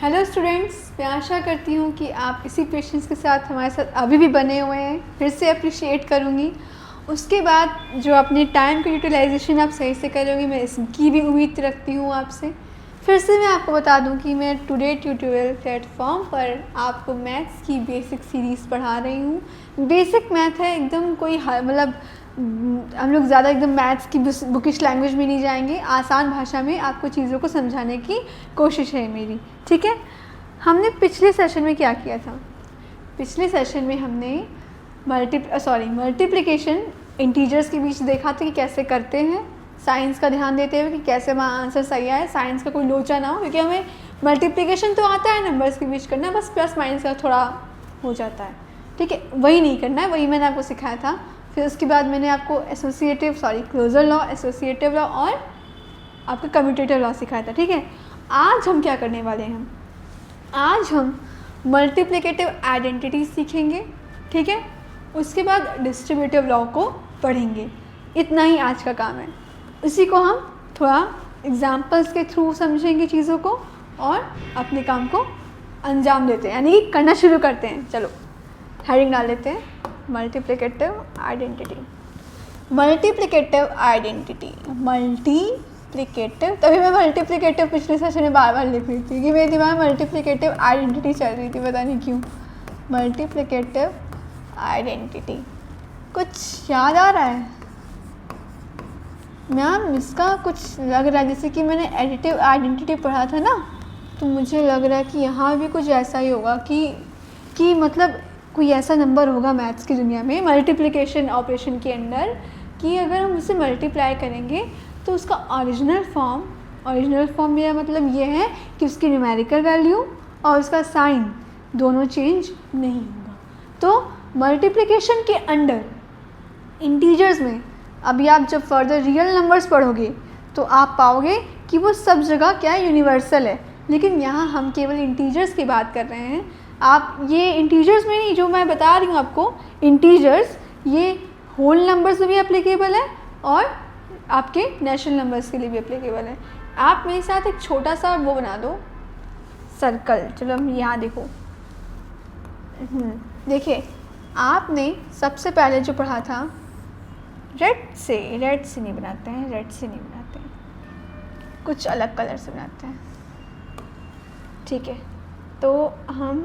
Hello students, मैं आशा करती हूँ कि आप इसी पेशेंस के साथ हमारे साथ अभी भी बने हुए हैं। फिर से अप्रिशिएट करूँगी। उसके बाद जो अपने टाइम की यूटिलाइजेशन आप सही से करोगे, मैं इसकी भी उम्मीद रखती हूँ आपसे। फिर से मैं आपको बता दूँ कि मैं टुडे ट्यूटोरियल प्लेटफॉर्म पर आपको मैथ्स की बेसिक सीरीज़ पढ़ा रही हूँ। बेसिक मैथ है, एकदम कोई मतलब हम लोग ज़्यादा एकदम मैथ्स की बुकिश लैंग्वेज में नहीं जाएंगे। आसान भाषा में आपको चीज़ों को समझाने की कोशिश है मेरी, ठीक है। हमने पिछले सेशन में क्या किया था? पिछले सेशन में हमने मल्टीप्लिकेशन इंटीजर्स के बीच देखा था कि कैसे करते हैं, साइंस का ध्यान देते हुए कि कैसे हमारा आंसर सही आए, साइंस का कोई लोचा ना हो, क्योंकि हमें मल्टीप्लिकेशन तो आता है नंबर्स के बीच करना, बस प्लस माइनस का थोड़ा हो जाता है, ठीक है। वही नहीं करना है, वही मैंने आपको सिखाया था। फिर उसके बाद मैंने आपको क्लोजर लॉ, एसोसिएटिव लॉ और आपका कम्यूटेटिव लॉ सिखाया था, ठीक है। आज हम क्या करने वाले हैं? आज हम मल्टीप्लिकेटिव आइडेंटिटी सीखेंगे, ठीक है। उसके बाद डिस्ट्रीब्यूटिव लॉ को पढ़ेंगे। इतना ही आज का काम है। उसी को हम थोड़ा एग्जाम्पल्स के थ्रू समझेंगे चीज़ों को और अपने काम को अंजाम देते हैं, यानी कि करना शुरू करते हैं। चलो हेडिंग डाल लेते हैं, multiplicative identity. Multiplicative identity, multiplicative, तभी मैं मल्टीप्लिकेटिव पिछले सेशन में बार बार लिख रही थी कि मेरे दिमाग में मल्टीप्लिकेटिव आइडेंटिटी चल रही थी, पता नहीं क्यों। मल्टीप्लिकेटिव आइडेंटिटी, कुछ याद आ रहा है मैम? इसका कुछ लग रहा है जैसे कि मैंने एडिटिव आइडेंटिटी पढ़ा था ना, तो मुझे लग रहा है कि यहाँ भी कुछ ऐसा ही होगा कि मतलब कोई ऐसा नंबर होगा मैथ्स की दुनिया में मल्टीप्लिकेशन ऑपरेशन के अंदर कि अगर हम उसे मल्टीप्लाई करेंगे तो उसका ओरिजिनल फॉर्म मेरा मतलब ये है कि उसकी न्यूमेरिकल वैल्यू और उसका साइन दोनों चेंज नहीं होगा। तो मल्टीप्लिकेशन के अंदर इंटीजर्स में अभी आप जब फर्दर रियल नंबर्स पढ़ोगे तो आप पाओगे कि वो सब जगह क्या है, यूनिवर्सल है। लेकिन यहाँ हम केवल इंटीजर्स की बात कर रहे हैं। आप ये इंटीजर्स में नहीं, जो मैं बता रही हूँ आपको इंटीजर्स, ये होल नंबर्स में भी एप्लीकेबल है और आपके नेचुरल नंबर्स के लिए भी एप्लीकेबल है। आप मेरे साथ एक छोटा सा वो बना दो, सर्कल। चलो हम यहाँ देखो, देखिए आपने सबसे पहले जो पढ़ा था रेड से नहीं बनाते हैं, कुछ अलग कलर से बनाते हैं, ठीक है। तो हम,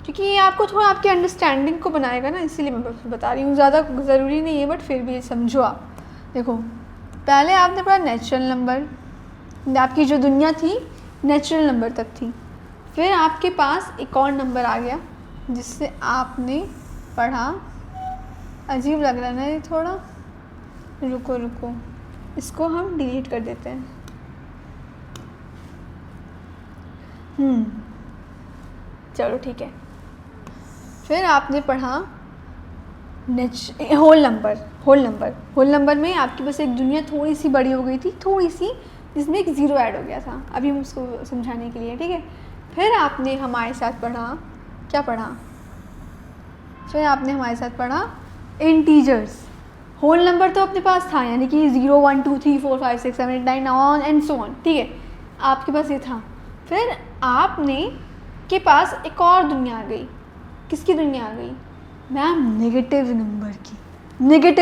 क्योंकि ये आपको थोड़ा आपकी अंडरस्टैंडिंग को बनाएगा ना, इसीलिए मैं बता रही हूँ। ज़्यादा ज़रूरी नहीं है बट फिर भी समझो आप। देखो पहले आपने पढ़ा नेचुरल नंबर, आपकी जो दुनिया थी नेचुरल नंबर तक थी। फिर आपके पास एक और नंबर आ गया जिससे आपने पढ़ा, अजीब लग रहा है ना ये थोड़ा, रुको इसको हम डिलीट कर देते हैं। चलो ठीक है। फिर आपने पढ़ा होल नंबर में आपकी बस एक दुनिया थोड़ी सी बड़ी हो गई थी, थोड़ी सी, जिसमें एक ज़ीरो ऐड हो गया था। अभी हम उसको समझाने के लिए, ठीक है। फिर आपने हमारे साथ पढ़ा, क्या पढ़ा? फिर आपने हमारे साथ पढ़ा इंटीजर्स। होल नंबर तो अपने पास था, यानी कि 0 1 2 3 4 5 6 7 8 9 ऑन एंड सो ऑन, ठीक है, आपके पास ये था। फिर आपने के पास एक और दुनिया आ गई। किसकी दुनिया आ गई मैम? नेगेटिव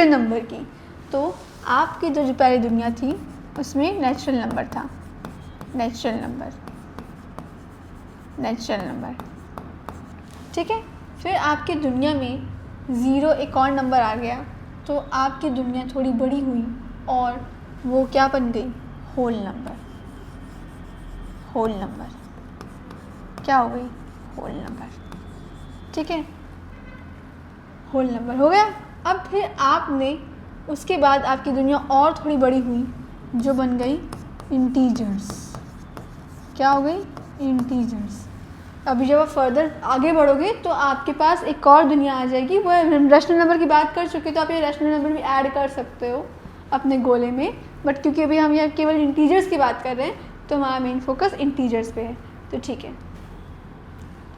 नंबर की। तो आपकी जो पहली दुनिया थी उसमें नेचुरल नंबर था, नेचुरल नंबर, ठीक है। फिर आपकी दुनिया में 0 एक और नंबर आ गया, तो आपकी दुनिया थोड़ी बड़ी हुई और वो क्या बन गई? Whole number. क्या हो गई? होल नंबर, ठीक है। होल नंबर हो गया। अब फिर आपने उसके बाद आपकी दुनिया और थोड़ी बड़ी हुई, जो बन गई इंटीजर्स। क्या हो गई? इंटीजर्स। अभी जब आप फर्दर आगे बढ़ोगे तो आपके पास एक और दुनिया आ जाएगी। वो रैशनल नंबर की बात कर चुके, तो आप ये रैशनल नंबर भी ऐड कर सकते हो अपने गोले में, बट क्योंकि अभी हम यहाँ केवल इंटीजर्स की बात कर रहे हैं तो हमारा मेन फोकस इंटीजर्स पे है, तो ठीक है।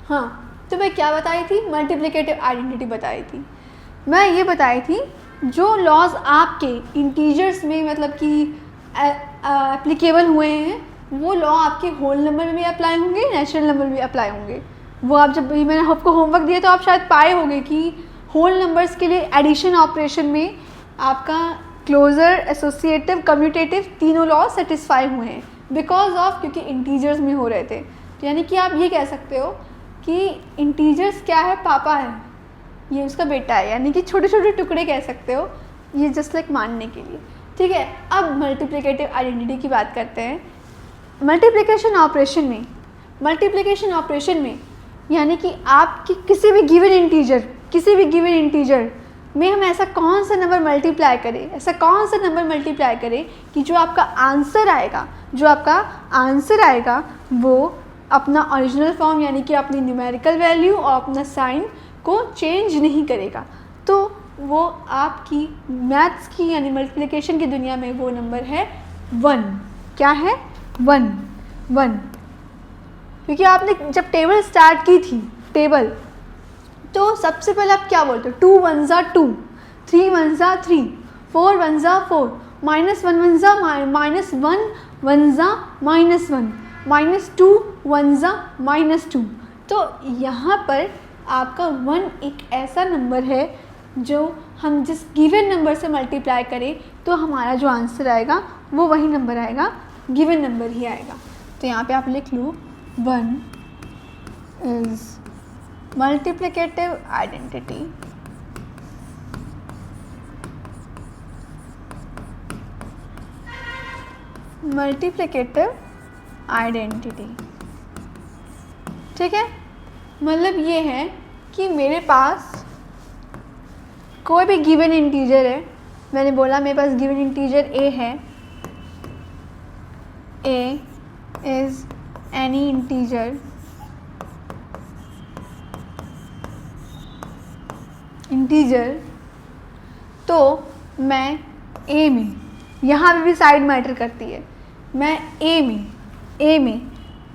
हाँ, तो मैं क्या बताई थी? मल्टीप्लिकेटिव आइडेंटिटी बताई थी। मैं ये बताई थी जो लॉज आपके इंटीजर्स में मतलब कि एप्लीकेबल हुए हैं वो लॉ आपके होल नंबर में भी अप्लाई होंगे, नेचुरल नंबर में भी अप्लाई होंगे। वो आप जब मैंने आपको होमवर्क दिया तो आप शायद पाए होंगे कि होल नंबर्स के लिए एडिशन ऑपरेशन में आपका क्लोजर, एसोसिएटिव, कम्यूटेटिव तीनों लॉ सेटिस्फाई हुए हैं बिकॉज ऑफ, क्योंकि इंटीजर्स में हो रहे थे। तो यानी कि आप ये कह सकते हो कि इंटीजर्स क्या है, पापा है, ये उसका बेटा है, यानी कि छोटे छोटे टुकड़े कह सकते हो, ये जस्ट लाइक मानने के लिए। ठीक है, अब मल्टीप्लिकेटिव आइडेंटिटी की बात करते हैं। मल्टीप्लिकेशन ऑपरेशन में यानी कि आपकी किसी भी गिवन इंटीजर में हम ऐसा कौन सा नंबर मल्टीप्लाई करें कि जो आपका आंसर आएगा वो अपना ओरिजिनल फॉर्म यानी कि अपनी न्यूमेरिकल वैल्यू और अपना साइन को चेंज नहीं करेगा। तो वो आपकी मैथ्स की यानी मल्टीप्लिकेशन की दुनिया में वो नंबर है 1। क्या है? 1। क्योंकि आपने जब टेबल स्टार्ट की थी तो सबसे पहले आप क्या बोलते हो? 2 1 ज़ा 2, 3 1 ज़ा 3, 4 1 ज़ा 4, -1 1 ज़ा -1, 1 ज़ा -1, -2 1 ज़ा -2। तो यहाँ पर आपका 1 एक ऐसा नंबर है जो हम जिस गिवन नंबर से मल्टीप्लाई करें तो हमारा जो आंसर आएगा वो वही नंबर आएगा, गिवन नंबर ही आएगा। तो यहाँ पे आप लिख लो 1 इज़ मल्टीप्लिकेटिव आइडेंटिटी। ठीक है, मतलब ये है कि मेरे पास कोई भी गिवन इंटीजर है। मैंने बोला मेरे पास गिवन इंटीजर a है। a इज़ एनी इंटीजर तो मैं a में, यहाँ पे भी साइड मैटर करती है, मैं a में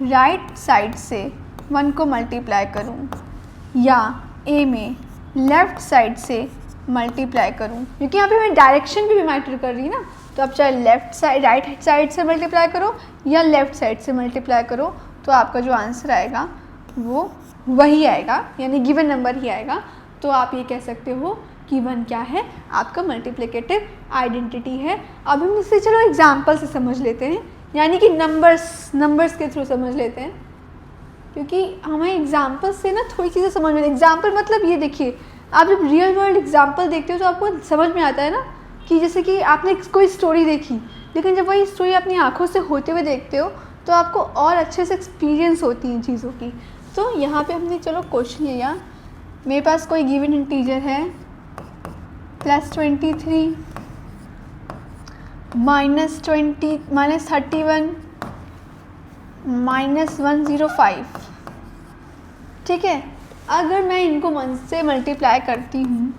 राइट साइड से 1 को मल्टीप्लाई करूँ या a में लेफ़्ट साइड से मल्टीप्लाई करूँ, क्योंकि यहाँ पे मैं डायरेक्शन भी मैटर कर रही है ना। तो आप चाहे राइट साइड से मल्टीप्लाई करो या लेफ़्ट साइड से मल्टीप्लाई करो तो आपका जो आंसर आएगा वो वही आएगा, यानी गिवन नंबर ही आएगा। तो आप ये कह सकते हो कि 1 क्या है? आपका मल्टीप्लिकेटिव आइडेंटिटी है। अब हम इसे चलो एग्जाम्पल से समझ लेते हैं, यानी कि नंबर्स के थ्रू समझ लेते हैं, क्योंकि हमें एग्जाम्पल से ना थोड़ी चीज़ें समझ में। एग्जाम्पल मतलब ये देखिए, आप जब रियल वर्ल्ड एग्जाम्पल देखते हो तो आपको समझ में आता है ना कि जैसे कि आपने कोई स्टोरी देखी, लेकिन जब वही स्टोरी अपनी आँखों से होते हुए देखते हो तो आपको और अच्छे से एक्सपीरियंस होती हैं चीज़ों की। तो यहाँ पे हमने चलो क्वेश्चन लिया, मेरे पास कोई गिवन इंटीजर है +23 -31 -105। ठीक है, अगर मैं इनको 1 से मल्टीप्लाई करती हूँ,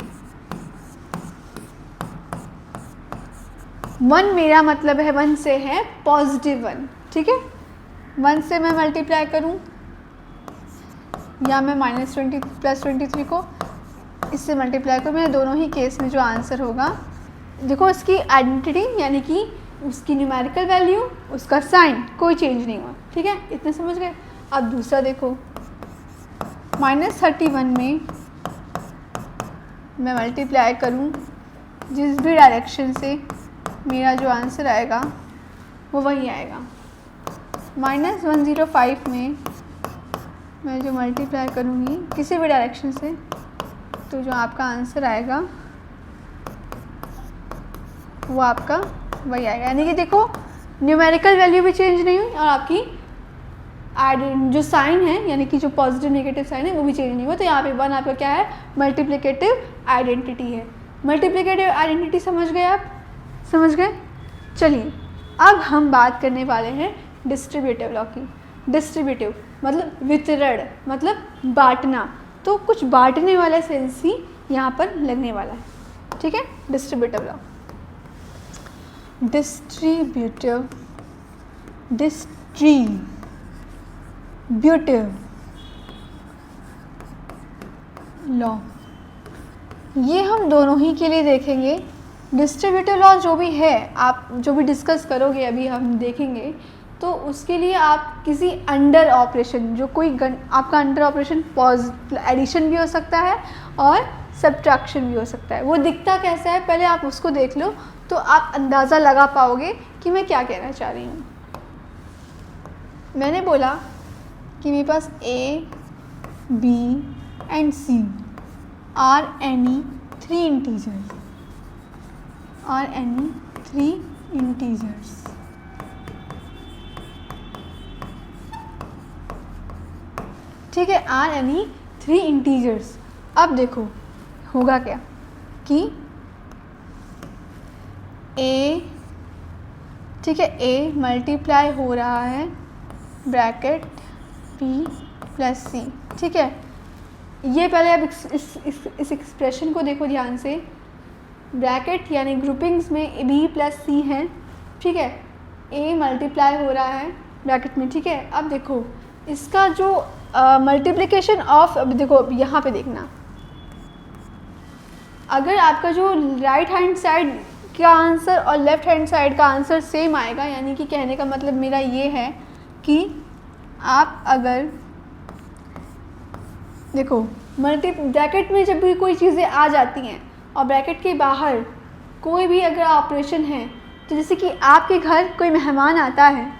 1 मेरा मतलब है 1 से है पॉजिटिव 1। ठीक है, 1 से मैं मल्टीप्लाई करूँ या मैं -23 को इससे मल्टीप्लाई करूँ, मेरे दोनों ही केस में जो आंसर होगा, देखो इसकी आइडेंटिटी यानी कि उसकी न्यूमेरिकल वैल्यू, उसका साइन कोई चेंज नहीं हुआ। ठीक है, इतना समझ गए। अब दूसरा देखो, -31 में मैं मल्टीप्लाई करूँ जिस भी डायरेक्शन से, मेरा जो आंसर आएगा वो वही आएगा। -105 में मैं जो मल्टीप्लाई करूँगी किसी भी डायरेक्शन से, तो जो आपका आंसर आएगा वो आपका वही आएगा। यानी कि देखो न्यूमेरिकल वैल्यू भी चेंज नहीं हुई और आपकी जो साइन है यानी कि जो पॉजिटिव नेगेटिव साइन है वो भी चेंज नहीं हुआ। तो यहाँ पे 1 आपका क्या है? मल्टीप्लिकेटिव आइडेंटिटी है। मल्टीप्लिकेटिव आइडेंटिटी समझ गए आप? समझ गए? चलिए अब हम बात करने वाले हैं डिस्ट्रीब्यूटिव लॉ की। डिस्ट्रीब्यूटिव मतलब वितरण, मतलब बांटना, तो कुछ बांटने वाला सेंस ही यहाँ पर लगने वाला है। ठीक है, डिस्ट्रीब्यूटिव लॉ। डिस्ट्रीब्यूटिव लॉ, ये हम दोनों ही के लिए देखेंगे। डिस्ट्रीब्यूटिव लॉ जो भी है, आप जो भी डिस्कस करोगे अभी हम देखेंगे तो उसके लिए आप किसी अंडर ऑपरेशन, जो कोई आपका अंडर ऑपरेशन एडिशन भी हो सकता है और सब्ट्रैक्शन भी हो सकता है। वो दिखता कैसा है पहले आप उसको देख लो, तो आप अंदाज़ा लगा पाओगे कि मैं क्या कहना चाह रही हूँ। मैंने बोला कि मेरे पास A, B and C are any 3 integers, are any 3 integers। ठीक है, आर एनी 3 इंटीजर्स। अब देखो होगा क्या कि ए, ठीक है, ए मल्टीप्लाई हो रहा है ब्रैकेट पी प्लस सी। ठीक है, ये पहले अब इस एक्सप्रेशन को देखो ध्यान से। ब्रैकेट यानी ग्रुपिंग्स में बी प्लस सी है। ठीक है, ए मल्टीप्लाई हो रहा है ब्रैकेट में। ठीक है, अब देखो इसका जो मल्टीप्लिकेशन ऑफ, अब देखो यहाँ पे देखना, अगर आपका जो राइट हैंड साइड का आंसर और लेफ़्ट हैंड साइड का आंसर सेम आएगा, यानी कि कहने का मतलब मेरा ये है कि आप अगर देखो ब्रैकेट में जब भी कोई चीज़ें आ जाती हैं और ब्रैकेट के बाहर कोई भी अगर ऑपरेशन है, तो जैसे कि आपके घर कोई मेहमान आता है,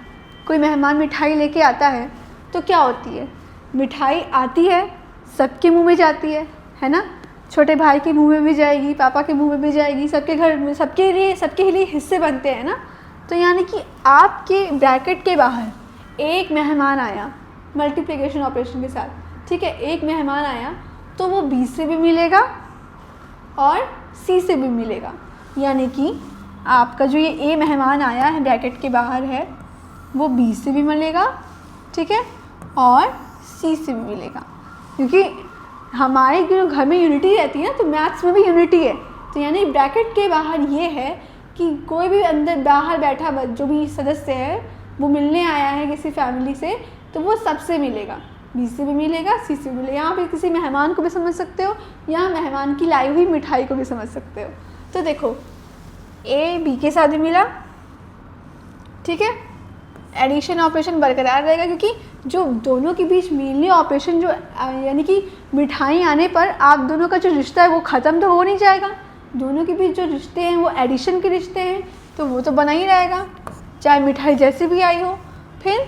कोई मेहमान मिठाई लेके आता है, तो क्या होती है, मिठाई आती है सबके मुंह में जाती है ना, छोटे भाई के मुंह में भी जाएगी, पापा के मुंह में भी जाएगी, सबके घर में सबके लिए हिस्से बनते हैं ना। तो यानी कि आपके ब्रैकेट के बाहर एक मेहमान आया मल्टीप्लिकेशन ऑपरेशन के साथ। ठीक है, एक मेहमान आया तो वो बी से भी मिलेगा और सी से भी मिलेगा, यानी कि आपका जो ये ए मेहमान आया है ब्रैकेट के बाहर है, वो बी से भी मिलेगा, ठीक है, और सी से भी मिलेगा। क्योंकि हमारे जो घर में यूनिटी रहती है ना, तो मैथ्स में भी यूनिटी है। तो यानी ब्रैकेट के बाहर ये है कि कोई भी अंदर बाहर बैठा जो भी सदस्य है वो मिलने आया है किसी फैमिली से, तो वो सबसे मिलेगा, बी से भी मिलेगा, सी से भी मिलेगा। यहाँ पे किसी मेहमान को भी समझ सकते हो या मेहमान की लाई हुई मिठाई को भी समझ सकते हो। तो देखो ए बी के साथ भी मिला, ठीक है, एडिशन ऑपरेशन बरकरार रहेगा, क्योंकि जो दोनों के बीच मेनली ऑपरेशन जो यानी कि मिठाई आने पर आप दोनों का जो रिश्ता है वो ख़त्म तो हो नहीं जाएगा। दोनों के बीच जो रिश्ते हैं वो एडिशन के रिश्ते हैं, तो वो तो बना ही रहेगा चाहे मिठाई जैसे भी आई हो। फिर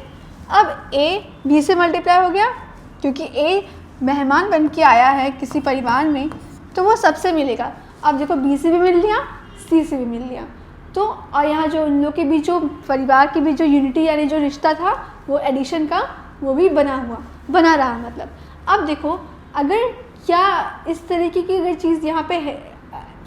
अब ए बी से मल्टीप्लाई हो गया, क्योंकि ए मेहमान बन के आया है किसी परिवार में, तो वो सबसे मिलेगा। अब देखो बी से भी मिल लिया, सी से भी मिल लिया, तो और यहाँ जो उन लोग के बीच जो परिवार के बीच जो यूनिटी यानी जो रिश्ता था वो एडिशन का, वो भी बना रहा। मतलब अब देखो अगर क्या इस तरीके की अगर चीज़ यहाँ पे है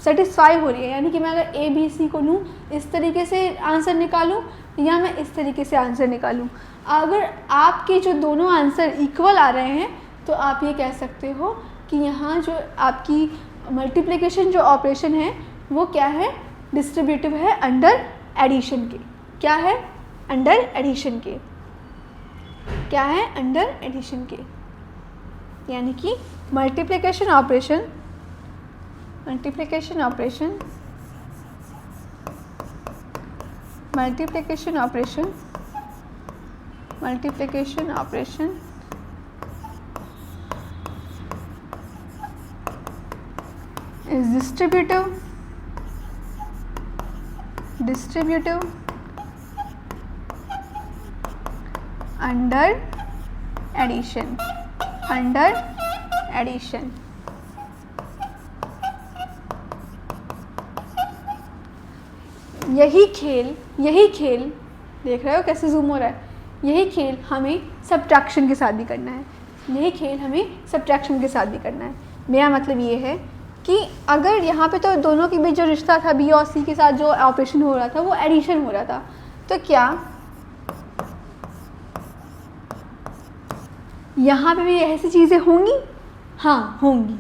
सेटिस्फाई हो रही है, यानी कि मैं अगर ए बी सी को लूँ इस तरीके से आंसर निकालूँ या मैं इस तरीके से आंसर निकालूँ, अगर आपके जो दोनों आंसर इक्वल आ रहे हैं तो आप ये कह सकते हो कि यहाँ जो आपकी मल्टीप्लिकेशन जो ऑपरेशन है वो क्या है, डिस्ट्रीब्यूटिव है अंडर एडिशन के। क्या है, अंडर एडिशन के। क्या है, अंडर एडिशन के, यानी कि multiplication operation is distributive under addition। यही खेल देख रहे हो कैसे जूम हो रहा है, यही खेल हमें सब्ट्रैक्शन के साथ भी करना है। मेरा मतलब ये है कि अगर यहाँ पे तो दोनों के बीच जो रिश्ता था बी और सी के साथ जो ऑपरेशन हो रहा था वो एडिशन हो रहा था, तो क्या यहाँ पे भी ऐसी चीज़ें होंगी? हाँ होंगी।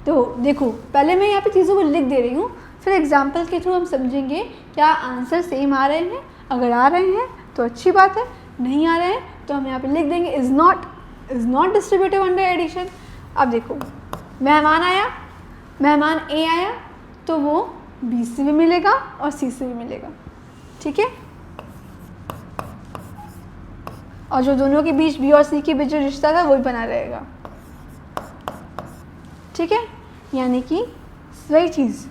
तो देखो पहले मैं यहाँ पे चीज़ों को लिख दे रही हूँ, फिर एग्जाम्पल के थ्रू हम समझेंगे क्या आंसर सेम आ रहे हैं। अगर आ रहे हैं तो अच्छी बात है, नहीं आ रहे हैं तो हम यहाँ पे लिख देंगे is not distributive under addition. अब देखो मेहमान ए आया तो वो बी से भी मिलेगा और सी से भी मिलेगा, ठीक है। और जो दोनों के बीच बी और सी के बीच जो रिश्ता था वो भी बना रहेगा। ठीक है, यानी कि वही चीज़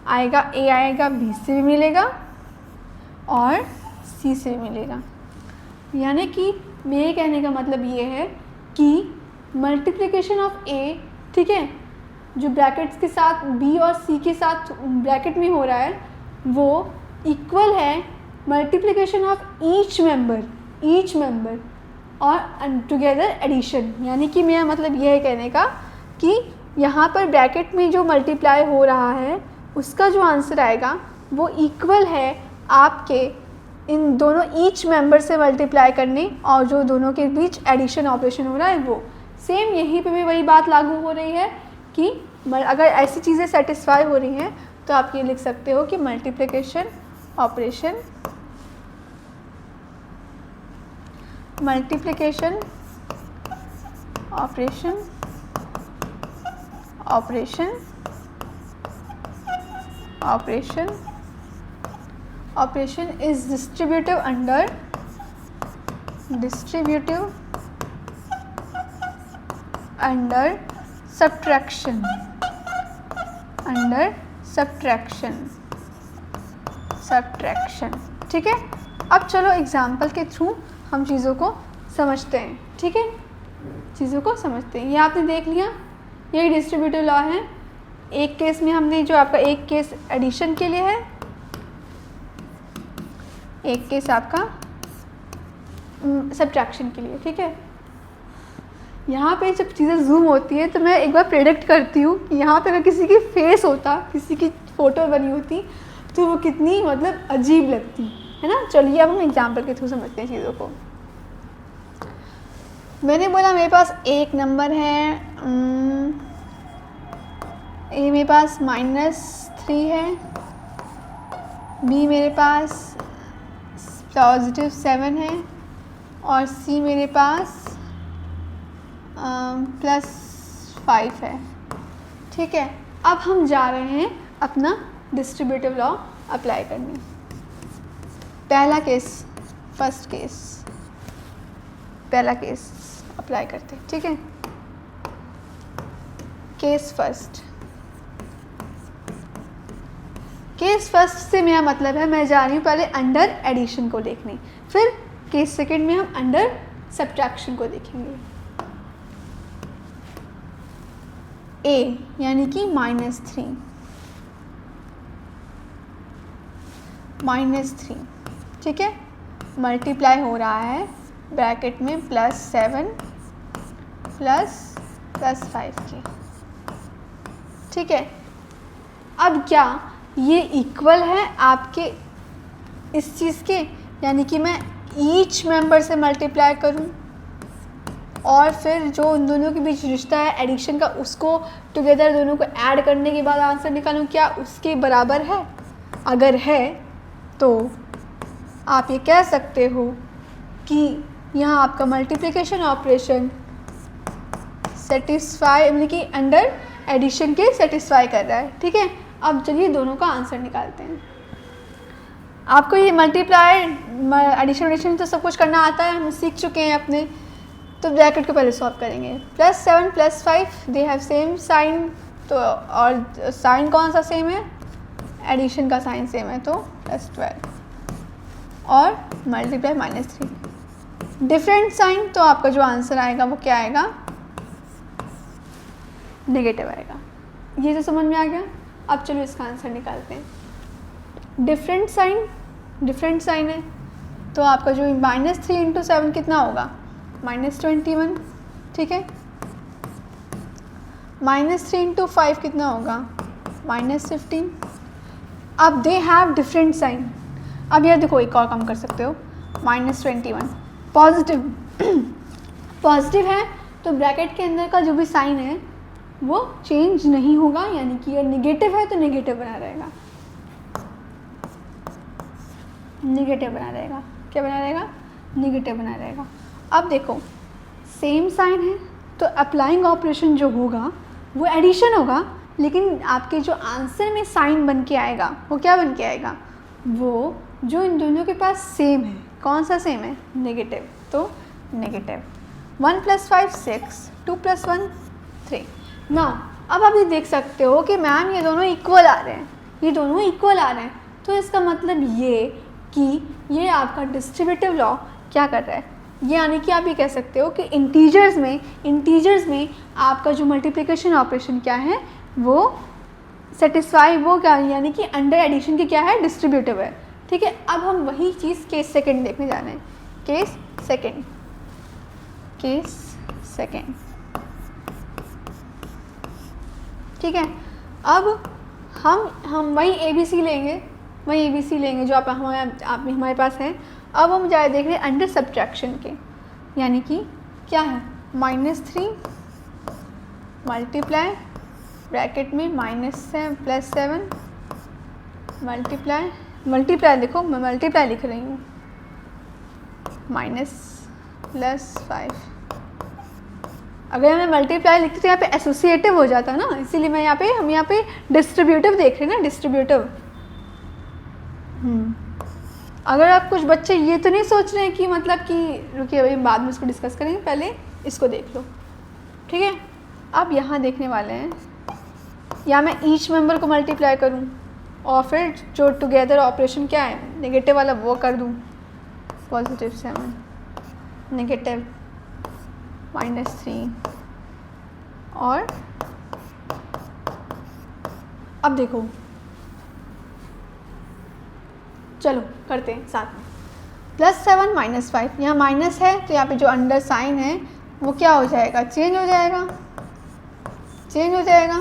आएगा, ए आएगा, बी से भी मिलेगा और सी से भी मिलेगा। यानी कि मेरे कहने का मतलब ये है कि मल्टीप्लिकेशन ऑफ ए, ठीक है, जो ब्रैकेट्स के साथ बी और सी के साथ ब्रैकेट में हो रहा है वो इक्वल है मल्टीप्लिकेशन ऑफ ईच मेंबर और टुगेदर एडिशन। यानी कि मेरा मतलब यह है कहने का कि यहाँ पर ब्रैकेट में जो मल्टीप्लाई हो रहा है उसका जो आंसर आएगा वो इक्वल है आपके इन दोनों ईच मेंबर से मल्टीप्लाई करने और जो दोनों के बीच एडिशन ऑपरेशन हो रहा है वो सेम। यहीं पे भी वही बात लागू हो रही है कि अगर ऐसी चीज़ें सेटिस्फाई हो रही हैं तो आप ये लिख सकते हो कि multiplication operation operation is distributive under subtraction, ठीक है। अब चलो एग्जाम्पल के थ्रू हम चीज़ों को समझते हैं, ठीक है, चीज़ों को समझते हैं। ये आपने देख लिया, ये डिस्ट्रीब्यूटिव लॉ है। एक केस में हमने जो आपका एक केस एडिशन के लिए है, एक केस आपका सब्ट्रैक्शन के लिए, ठीक है। यहाँ पे जब चीज़ें जूम होती है तो मैं एक बार प्रेडिक्ट करती हूँ कि यहाँ पे अगर किसी की फेस होता, किसी की फ़ोटो बनी होती तो वो कितनी मतलब अजीब लगती है ना। चलिए अब हम एग्जाम्पल के थ्रू समझते हैं चीज़ों को। मैंने बोला मेरे पास एक नंबर है, ए मेरे पास -3 है, बी मेरे पास +7 है और सी मेरे पास +5 है, ठीक है। अब हम जा रहे हैं अपना डिस्ट्रीब्यूटिव लॉ अप्लाई करने। पहला केस अप्लाई करते हैं, ठीक है। केस फर्स्ट से मेरा मतलब है मैं जा रही हूँ पहले अंडर एडिशन को देखने, फिर केस सेकंड में हम अंडर सब्ट्रैक्शन को देखेंगे। ए यानी कि -3, ठीक है, मल्टीप्लाई हो रहा है ब्रैकेट में +7 +5 के, ठीक है। अब क्या ये इक्वल है आपके इस चीज़ के, यानी कि मैं ईच मेंबर से मल्टीप्लाई करूं और फिर जो उन दोनों के बीच रिश्ता है एडिशन का उसको टुगेदर दोनों को ऐड करने के बाद आंसर निकालूं, क्या उसके बराबर है? अगर है तो आप ये कह सकते हो कि यहाँ आपका मल्टीप्लिकेशन ऑपरेशन सेटिस्फाई यानी कि अंडर एडिशन के सेटिस्फाई कर रहा है, ठीक है। अब चलिए दोनों का आंसर निकालते हैं। आपको ये मल्टीप्लाई एडिशन तो सब कुछ करना आता है, हम सीख चुके हैं अपने, तो ब्रैकेट को पहले सॉल्व करेंगे। +7 +5 दे हैव सेम साइन, तो और साइन कौन सा सेम है? एडिशन का साइन सेम है, तो +12 और मल्टीप्लाई -3 डिफरेंट साइन, तो आपका जो आंसर आएगा वो क्या आएगा? नेगेटिव आएगा। ये तो समझ में आ गया। अब चलो इसका आंसर निकालते हैं। डिफरेंट साइन है तो आपका जो -3 × 7 कितना होगा? -21, ठीक है। -3 × 5 कितना होगा? -15। अब दे हैव डिफरेंट साइन। अब यार देखो एक और काम कर सकते हो, -21 पॉजिटिव है तो ब्रैकेट के अंदर का जो भी साइन है वो चेंज नहीं होगा, यानी कि अगर निगेटिव है तो निगेटिव बना रहेगा, क्या बना रहेगा? निगेटिव बना रहेगा। अब देखो सेम साइन है तो अप्लाइंग ऑपरेशन जो होगा वो एडिशन होगा, लेकिन आपके जो आंसर में साइन बन के आएगा वो क्या बन के आएगा? वो जो इन दोनों के पास सेम है। कौन सा सेम है? नेगेटिव। तो नेगेटिव। 1 + 5 6, 2 + 1 3। ना अब आप ये देख सकते हो कि मैम ये दोनों इक्वल आ रहे हैं, ये दोनों इक्वल आ रहे हैं, तो इसका मतलब ये कि ये आपका डिस्ट्रीब्यूटिव लॉ क्या कर रहा है, ये यानी कि आप ये कह सकते हो कि इंटीजर्स में आपका जो मल्टीप्लिकेशन ऑपरेशन क्या है वो सेटिस्फाई, वो क्या यानी कि अंडर एडिशन की क्या है, डिस्ट्रीब्यूटिव है। ठीक है, अब हम वही चीज़ केस सेकंड देखने जा रहे हैं। केस सेकंड ठीक है। अब हम वही ABC लेंगे जो हमारे पास है। अब हम जाए देख रहे हैं अंडर सब्ट्रैक्शन के, यानी कि क्या है, -3 मल्टीप्लाई ब्रैकेट में -7 मल्टीप्लाई देखो मैं मल्टीप्लाई लिख रही हूँ, -+5। अगर मैं मल्टीप्लाई लिखती तो यहाँ पे एसोसिएटिव हो जाता ना, इसीलिए मैं हम यहाँ पे डिस्ट्रीब्यूटिव देख रहे हैं ना, डिस्ट्रीब्यूटिव। अगर आप कुछ बच्चे ये तो नहीं सोच रहे हैं कि मतलब कि रुकिए अभी बाद में इसको डिस्कस करेंगे, पहले इसको देख लो। ठीक है, अब यहाँ देखने वाले हैं, या मैं ईच मेंबर को मल्टीप्लाई करूँ और फिर जो टुगेदर ऑपरेशन क्या है नेगेटिव वाला वो कर दूँ, +7 नेगेटिव -3। और अब देखो, चलो करते हैं साथ में। +7 -5, यहाँ माइनस है तो यहाँ पे जो अंडर साइन है वो क्या हो जाएगा, चेंज हो जाएगा।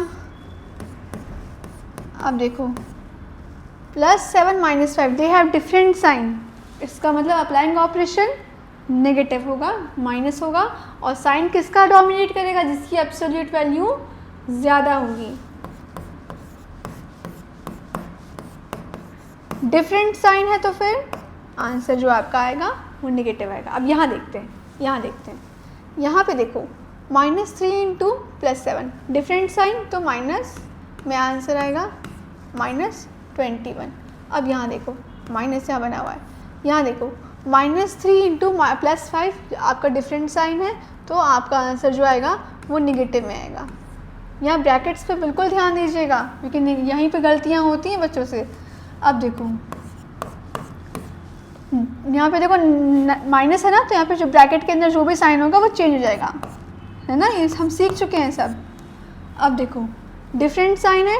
अब देखो +7 -5 दे हैव डिफरेंट साइन, इसका मतलब अप्लाइंग ऑपरेशन नेगेटिव होगा, माइनस होगा, और साइन किसका डोमिनेट करेगा, जिसकी एब्सोल्यूट वैल्यू ज़्यादा होगी। डिफरेंट साइन है तो फिर आंसर जो आपका आएगा वो नेगेटिव आएगा। अब यहाँ देखते हैं, यहाँ पे देखो -3 × +7 डिफरेंट साइन तो माइनस में आंसर आएगा -21। अब यहाँ देखो माइनस यहाँ बना हुआ है, यहाँ देखो -3 × +5 आपका डिफरेंट साइन है तो आपका आंसर जो आएगा वो नेगेटिव में आएगा। यहाँ ब्रैकेट्स पे बिल्कुल ध्यान दीजिएगा क्योंकि यहीं पे गलतियाँ होती हैं बच्चों से। अब देखो यहाँ पे देखो माइनस है ना, तो यहाँ पे जो ब्रैकेट के अंदर जो भी साइन होगा वो चेंज हो जाएगा, है ना, ये हम सीख चुके हैं सब। अब देखो डिफरेंट साइन है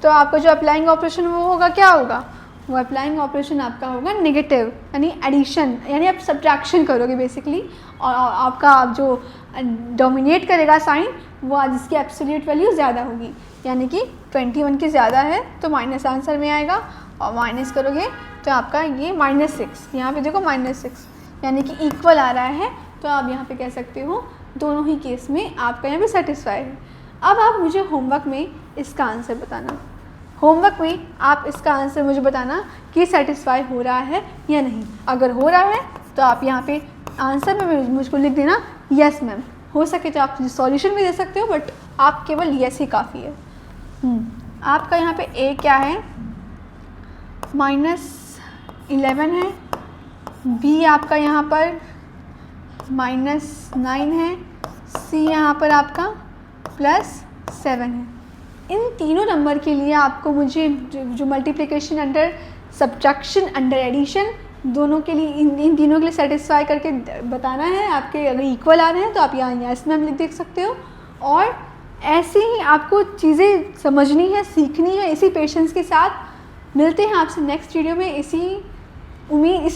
तो आपका जो अप्लाइंग ऑपरेशन वो होगा, क्या होगा, वो अप्लाइंग ऑपरेशन आपका होगा नेगेटिव, यानी एडिशन, यानी आप सब्ट्रैक्शन करोगे बेसिकली, और आपका जो डोमिनेट करेगा साइन वो जिसकी एब्सोल्यूट वैल्यू ज़्यादा होगी, यानी कि 21 की ज़्यादा है तो माइनस आंसर में आएगा, और माइनस करोगे तो आपका ये -6, यहाँ पे देखो -6 यानी कि इक्वल आ रहा है, तो आप यहाँ पे कह सकते हो दोनों ही केस में आपका यहाँ पे सेटिस्फाई है। अब आप मुझे होमवर्क में इसका आंसर बताना, होमवर्क में आप इसका आंसर मुझे बताना कि सेटिस्फाई हो रहा है या नहीं। अगर हो रहा है तो आप यहाँ पे आंसर में मुझको लिख देना यस मैम, हो सके तो आप सॉल्यूशन भी दे सकते हो, बट आप केवल यस ही काफ़ी है। आपका यहाँ पे ए क्या है, -11 है, बी आपका यहाँ पर -9 है, सी यहाँ पर आपका +7 है। इन तीनों नंबर के लिए आपको मुझे जो multiplication under subtraction under addition दोनों के लिए इन तीनों के लिए सेटिस्फाई करके बताना है। आपके अगर इक्वल आ रहे हैं तो आप यहाँ यस मैम लिख देख सकते हो, और ऐसे ही आपको चीज़ें समझनी है, सीखनी है, इसी पेशेंस के साथ। मिलते हैं आपसे नेक्स्ट वीडियो में, इसी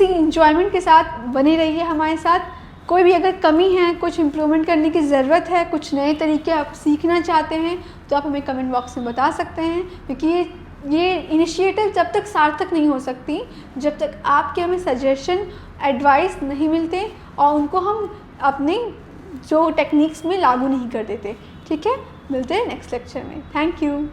इंजॉयमेंट के साथ बने रहिए हमारे साथ। कोई भी अगर कमी है, कुछ इम्प्रूवमेंट करने की ज़रूरत है, कुछ नए तरीके आप सीखना चाहते हैं तो आप हमें कमेंट बॉक्स में बता सकते हैं, क्योंकि ये इनिशिएटिव जब तक सार्थक नहीं हो सकती जब तक आपके हमें सजेशन एडवाइस नहीं मिलते और उनको हम अपने जो टेक्निक्स में लागू नहीं कर देते। ठीक है, मिलते हैं नेक्स्ट लेक्चर में। Thank you.